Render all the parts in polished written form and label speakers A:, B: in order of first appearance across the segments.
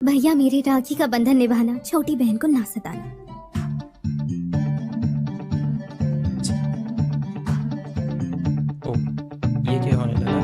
A: भैया मेरे राखी का बंधन निभाना, छोटी बहन को ना सताना।
B: ओ, ये क्या होने लगा?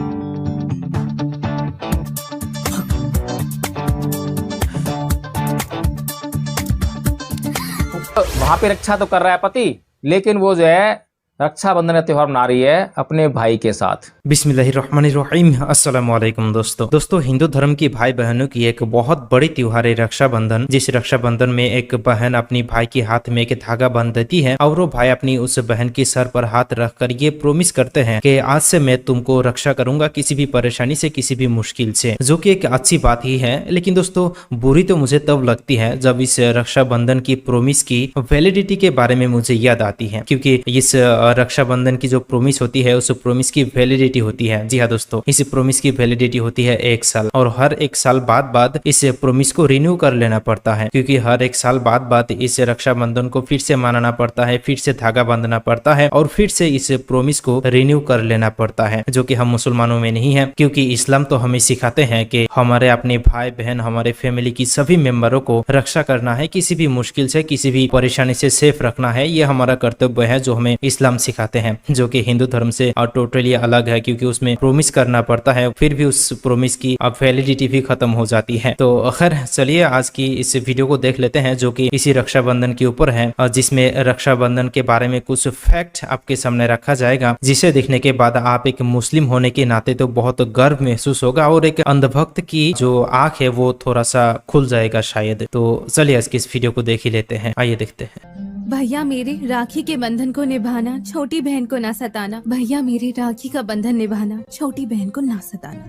C: वहां पे रक्षा तो कर रहा है पति, लेकिन वो जो है रक्षाबंधन का त्योहार मना रही है अपने भाई के साथ।
B: बिस्मिल्लाहिर्रहमानिर्रहीम। अस्सलाम वालेकुम दोस्तों, हिंदू धर्म की भाई बहनों की एक बहुत बड़ी त्योहार है रक्षाबंधन। जिस रक्षाबंधन में एक बहन अपनी भाई के हाथ में एक धागा बांध देती है और वो भाई अपनी उस बहन के सर पर हाथ रखकर ये प्रोमिस करते हैं कि आज से मैं तुमको रक्षा करूंगा किसी भी परेशानी से, किसी भी मुश्किल से, जो कि एक अच्छी बात ही है। लेकिन दोस्तों, बुरी तो मुझे तब लगती है जब इस रक्षाबंधन की प्रोमिस की वैलिडिटी के बारे में मुझे याद आती है, क्योंकि इस रक्षाबंधन की जो प्रोमिस होती है उस प्रोमिस की वैलिडिटी होती है। जी हाँ दोस्तों, इस प्रोमिस की वैलिडिटी होती है 1 साल, और हर 1 साल बाद इस प्रोमिस को रिन्यू कर लेना पड़ता है, क्योंकि हर 1 साल बाद इस रक्षाबंधन को फिर से मनाना पड़ता है, फिर से धागा बांधना पड़ता है और फिर से इस प्रोमिस को रिन्यू कर लेना पड़ता है, जो कि हम मुसलमानों में नहीं है। क्योंकि इस्लाम तो हमें सिखाते हैं कि हमारे अपने भाई बहन, हमारे फैमिली की सभी मेंबरों को रक्षा करना है, किसी भी मुश्किल से, किसी भी परेशानी से सेफ रखना है। ये हमारा कर्तव्य है जो हमें इस्लाम सिखाते हैं, जो कि हिंदू धर्म से टोटली अलग है, क्योंकि उसमें प्रोमिस करना पड़ता है, फिर भी उस प्रोमिस की अब वैलिडिटी भी खत्म हो जाती है। तो खैर चलिए आज की इस वीडियो को देख लेते हैं, जो कि इसी रक्षाबंधन के ऊपर है, जिसमें रक्षाबंधन के बारे में कुछ फैक्ट आपके सामने रखा जाएगा, जिसे देखने के बाद आप एक मुस्लिम होने के नाते तो बहुत गर्व महसूस होगा और एक अंधभक्त की जो आंख है वो थोड़ा सा खुल जाएगा शायद। तो चलिए आज की इस वीडियो को देख ही लेते हैं, आइए देखते हैं।
D: भैया मेरे राखी के बंधन को निभाना, छोटी बहन को ना सताना। भैया मेरे राखी का बंधन निभाना, छोटी बहन को ना सताना।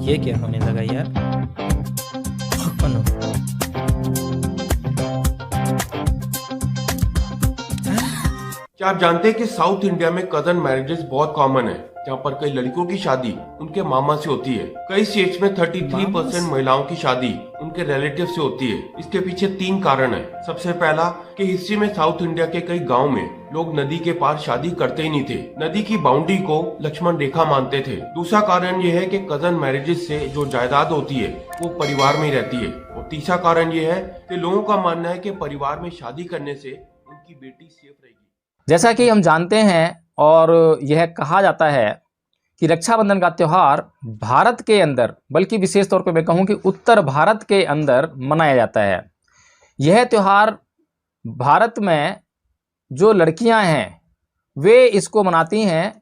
B: ये क्या होने लगा यार?
E: क्या आप जानते हैं कि साउथ इंडिया में कजन मैरिजेस बहुत कॉमन है, जहाँ पर कई लड़कियों की शादी उनके मामा से होती है। कई स्टेट्स में 33% महिलाओं की शादी उनके रिलेटिव से होती है। इसके पीछे 3 कारण है। सबसे पहला कि हिस्ट्री में साउथ इंडिया के कई गांव में लोग नदी के पार शादी करते ही नहीं थे, नदी की बाउंड्री को लक्ष्मण रेखा मानते थे। दूसरा कारण ये है कि कजन मैरिजेस से जो जायदाद होती है वो परिवार में ही रहती है। और तीसरा कारण ये है कि लोगों का मानना है कि परिवार में शादी करने से उनकी बेटी सेफ रहेगी।
C: जैसा कि हम जानते हैं और यह कहा जाता है कि रक्षाबंधन का त्यौहार भारत के अंदर, बल्कि विशेष तौर पे मैं कहूँ कि उत्तर भारत के अंदर मनाया जाता है। यह त्यौहार भारत में जो लड़कियां हैं वे इसको मनाती हैं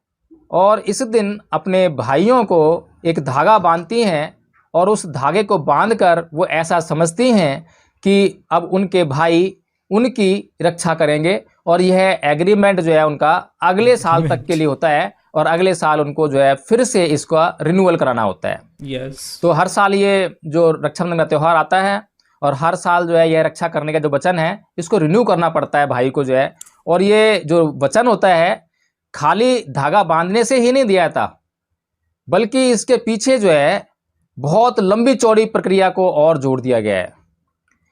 C: और इस दिन अपने भाइयों को एक धागा बांधती हैं और उस धागे को बांधकर वो ऐसा समझती हैं कि अब उनके भाई उनकी रक्षा करेंगे, और यह एग्रीमेंट जो है उनका अगले साल तक के लिए होता है और अगले साल उनको जो है फिर से इसका रिन्यूअल कराना होता है।
B: यस।
C: तो हर साल ये जो रक्षाबंधन का त्यौहार आता है और हर साल जो है यह रक्षा करने का जो वचन है इसको रिन्यू करना पड़ता है भाई को जो है। और ये जो वचन होता है खाली धागा बांधने से ही नहीं दिया था, बल्कि इसके पीछे जो है बहुत लंबी चौड़ी प्रक्रिया को और जोड़ दिया गया है।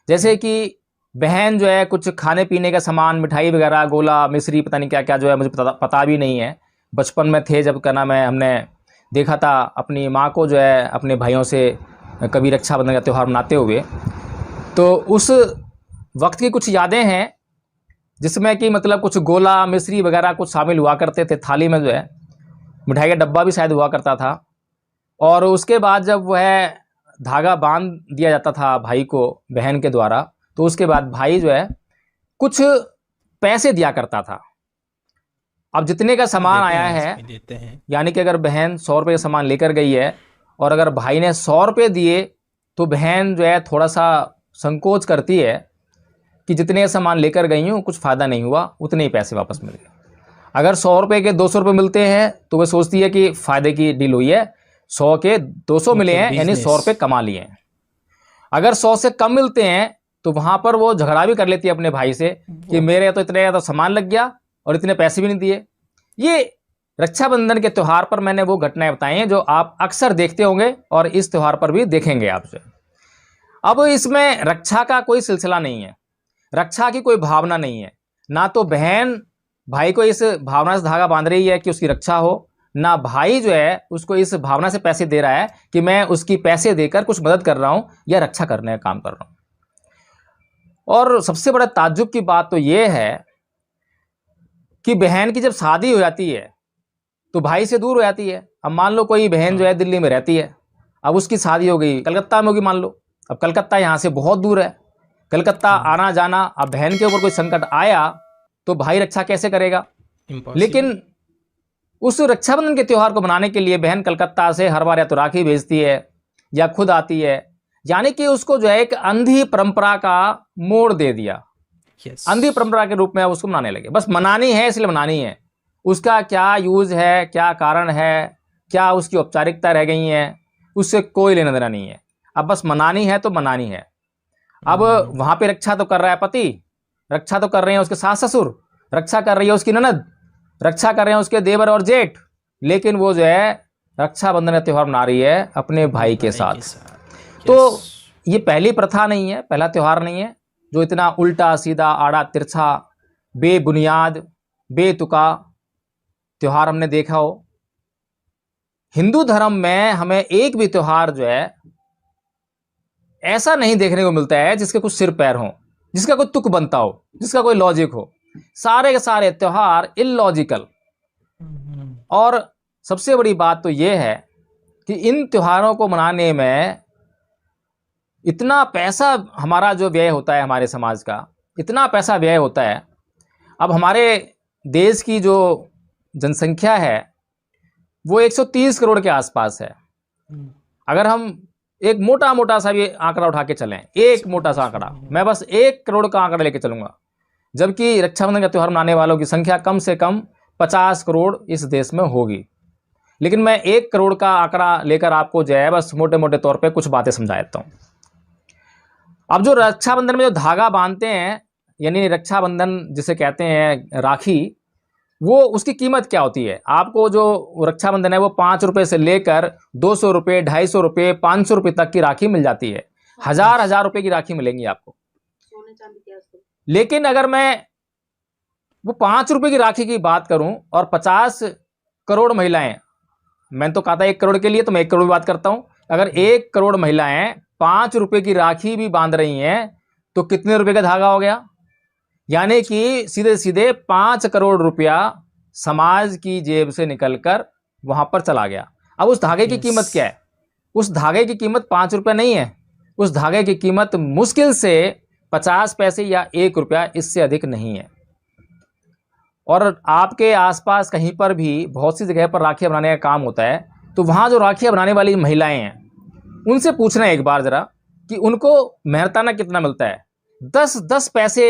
C: जैसे कि बहन जो है कुछ खाने पीने का सामान, मिठाई वगैरह, गोला, मिश्री, पता नहीं क्या क्या जो है, मुझे पता भी नहीं है। बचपन में थे जब क्या नाम है हमने देखा था अपनी माँ को जो है अपने भाइयों से कभी रक्षाबंधन का त्यौहार मनाते हुए, तो उस वक्त की कुछ यादें हैं जिसमें कि मतलब कुछ गोला, मिश्री वगैरह कुछ शामिल हुआ करते थे। थाली में जो है मिठाई का डब्बा भी शायद हुआ करता था। और उसके बाद जब वह धागा बांध दिया जाता था भाई को बहन के द्वारा, तो उसके बाद भाई जो है कुछ पैसे दिया करता था। अब जितने का सामान आया है, यानी कि अगर बहन 100 रुपये का सामान लेकर गई है और अगर भाई ने 100 रुपये दिए, तो बहन जो है थोड़ा सा संकोच करती है कि जितने का सामान लेकर गई हूँ कुछ फ़ायदा नहीं हुआ, उतने ही पैसे वापस मिल गए। अगर 100 रुपये के 200 रुपये मिलते हैं तो वह सोचती है कि फ़ायदे की डील हुई है, 100 के 200 मिले हैं यानी 100 रुपये कमा लिए हैं। अगर 100 से कम मिलते हैं तो वहां पर वो झगड़ा भी कर लेती है अपने भाई से कि मेरे तो इतने तो सामान लग गया और इतने पैसे भी नहीं दिए। ये रक्षाबंधन के त्यौहार पर मैंने वो घटनाएं बताई हैं जो आप अक्सर देखते होंगे और इस त्यौहार पर भी देखेंगे आपसे। अब इसमें रक्षा का कोई सिलसिला नहीं है, रक्षा की कोई भावना नहीं है, ना तो बहन भाई को इस भावना से धागा बांध रही है कि उसकी रक्षा हो, ना भाई जो है उसको इस भावना से पैसे दे रहा है कि मैं उसकी पैसे देकर कुछ मदद कर रहा हूं या रक्षा करने का काम कर रहा हूं। और सबसे बड़ा ताज्जुब की बात तो यह है कि बहन की जब शादी हो जाती है तो भाई से दूर हो जाती है। अब मान लो कोई बहन जो है दिल्ली में रहती है, अब उसकी शादी हो गई कलकत्ता में होगी मान लो, अब कलकत्ता यहाँ से बहुत दूर है, कलकत्ता आना जाना, अब बहन के ऊपर कोई संकट आया तो भाई रक्षा कैसे करेगा। लेकिन उस रक्षाबंधन के त्यौहार को मनाने के लिए बहन कलकत्ता से हर बार या तो राखी भेजती है या खुद आती है, यानी कि उसको जो है एक अंधी परंपरा का मोड़ दे दिया। अंधी परंपरा के रूप में उसको मनाने लगे, बस मनानी है इसलिए मनानी है। उसका क्या यूज है, क्या कारण है, क्या उसकी औपचारिकता रह गई है, उससे कोई लेना देना नहीं है। अब बस मनानी है तो मनानी है। अब वहां पे रक्षा तो कर रहा है पति, रक्षा तो कर रहे हैं उसके सास ससुर, रक्षा कर रही है उसकी ननद, रक्षा कर रहे हैं उसके देवर और जेठ, लेकिन वो जो है रक्षाबंधन का त्यौहार मना रही है अपने भाई के साथ। तो ये पहली प्रथा नहीं है, पहला त्यौहार नहीं है जो इतना उल्टा सीधा आड़ा तिरछा बेबुनियाद बेतुका त्यौहार हमने देखा हो। हिंदू धर्म में हमें एक भी त्यौहार जो है ऐसा नहीं देखने को मिलता है जिसके कुछ सिर पैर हो, जिसका कोई तुक बनता हो, जिसका कोई लॉजिक हो। सारे के सारे त्यौहार इलॉजिकल। और सबसे बड़ी बात तो यह है कि इन त्योहारों को मनाने में इतना पैसा हमारा जो व्यय होता है, हमारे समाज का इतना पैसा व्यय होता है। अब हमारे देश की जो जनसंख्या है वो 130 करोड़ के आसपास है। अगर हम एक मोटा मोटा सा भी आंकड़ा उठा के चलें, एक मोटा सा आंकड़ा, मैं बस 1 करोड़ का आंकड़ा लेके चलूंगा, जबकि रक्षाबंधन का त्यौहार मनाने वालों की संख्या कम से कम 50 करोड़ इस देश में होगी। लेकिन मैं 1 करोड़ का आंकड़ा लेकर आपको जो है बस मोटे मोटे तौर पे कुछ बातें समझा देता हूँ। अब जो रक्षाबंधन में जो धागा बांधते हैं, यानी रक्षाबंधन जिसे कहते हैं राखी, वो उसकी कीमत क्या होती है। आपको जो रक्षाबंधन है वो 5 रुपये से लेकर 200 रुपये, 250 रुपये, 500 रुपये तक की राखी मिल जाती है। हजार रुपये की राखी मिलेंगी आपको। लेकिन अगर मैं वो 5 रुपये की राखी की बात करूं और 50 करोड़ महिलाएं, मैंने तो कहा था 1 करोड़ के लिए, तो मैं 1 करोड़ की बात करता हूं। अगर 1 करोड़ महिलाएं 5 रुपये की राखी भी बांध रही हैं तो कितने रुपए का धागा हो गया। यानी कि सीधे सीधे 5 करोड़ रुपया समाज की जेब से निकलकर वहां पर चला गया। अब उस धागे की कीमत क्या है? उस धागे की कीमत 5 रुपया नहीं है, उस धागे की कीमत मुश्किल से 50 पैसे या 1 रुपया, इससे अधिक नहीं है। और आपके आसपास कहीं पर भी बहुत सी जगह पर राखियां बनाने का काम होता है, तो वहां जो राखियां बनाने वाली महिलाएं हैं उनसे पूछना एक बार जरा कि उनको मेहनताना कितना मिलता है। 10 पैसे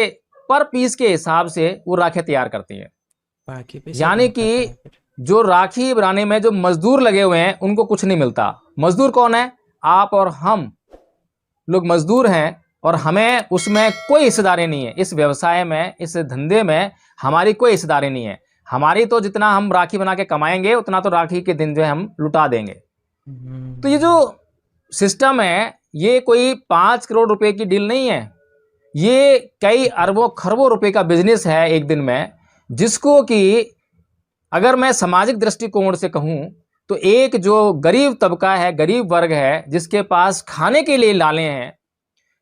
C: पर पीस के हिसाब से वो राखियां तैयार करती हैं। यानी कि जो राखी बनाने में जो मजदूर लगे हुए हैं उनको कुछ नहीं मिलता। मजदूर कौन है? आप और हम लोग मजदूर हैं, और हमें उसमें कोई हिस्सेदारी नहीं है। इस व्यवसाय में, इस धंधे में हमारी कोई हिस्सेदारी नहीं है। हमारी तो जितना हम राखी बना के कमाएंगे उतना तो राखी के दिन जो है हम लुटा देंगे। तो ये जो सिस्टम है ये कोई 5 करोड़ रुपए की डील नहीं है, ये कई अरबों खरबों रुपए का बिजनेस है एक दिन में, जिसको कि अगर मैं सामाजिक दृष्टिकोण से कहूं तो एक जो गरीब तबका है, गरीब वर्ग है, जिसके पास खाने के लिए लाले हैं,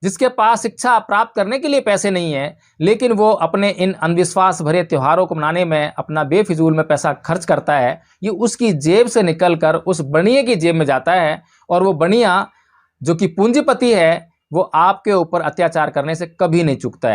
C: जिसके पास शिक्षा प्राप्त करने के लिए पैसे नहीं है, लेकिन वो अपने इन अंधविश्वास भरे त्योहारों को मनाने में अपना बेफिजूल में पैसा खर्च करता है, ये उसकी जेब से निकलकर उस बनिए की जेब में जाता है। और वो बनिया जो कि पूंजीपति है वो आपके ऊपर अत्याचार करने से कभी नहीं चूकता है।